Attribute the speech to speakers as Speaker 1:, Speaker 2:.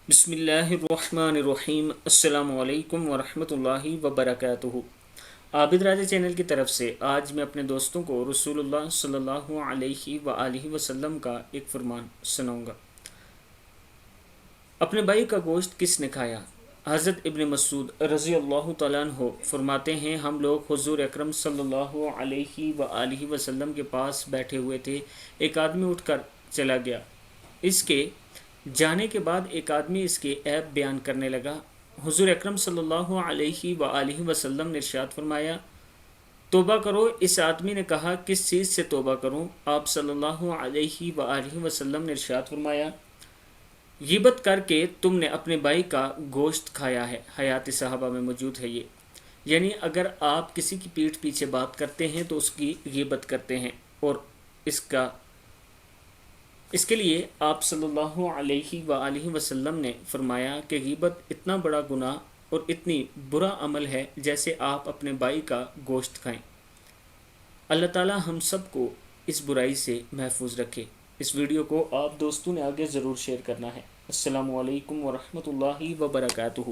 Speaker 1: بسم اللہ الرحمن الرحیم۔ السلام علیکم ورحمۃ اللہ وبرکاتہ۔ عابد راجہ چینل کی طرف سے آج میں اپنے دوستوں کو رسول اللہ صلی اللہ علیہ وآلہ وسلم کا ایک فرمان سناؤں گا۔ اپنے بھائی کا گوشت کس نے کھایا؟ حضرت ابن مسعود رضی اللہ تعالیٰ عنہ فرماتے ہیں، ہم لوگ حضور اکرم صلی اللہ علیہ وآلہ وسلم کے پاس بیٹھے ہوئے تھے، ایک آدمی اٹھ کر چلا گیا۔ اس کے جانے کے بعد ایک آدمی اس کے عیب بیان کرنے لگا۔ حضور اکرم صلی اللہ علیہ وآلہ وسلم نے ارشاد فرمایا، توبہ کرو۔ اس آدمی نے کہا، کس چیز سے توبہ کروں؟ آپ صلی اللہ علیہ وآلہ وسلم نے ارشاد فرمایا، غیبت کر کے تم نے اپنے بھائی کا گوشت کھایا ہے۔ حیات صحابہ میں موجود ہے یہ، یعنی اگر آپ کسی کی پیٹھ پیچھے بات کرتے ہیں تو اس کی غیبت کرتے ہیں، اور اس کے لیے آپ صلی اللہ علیہ وآلہ وسلم نے فرمایا کہ غیبت اتنا بڑا گناہ اور اتنی برا عمل ہے جیسے آپ اپنے بھائی کا گوشت کھائیں۔ اللہ تعالی ہم سب کو اس برائی سے محفوظ رکھے۔ اس ویڈیو کو آپ دوستوں نے آگے ضرور شیئر کرنا ہے۔ السلام علیکم ورحمۃ اللہ وبرکاتہ۔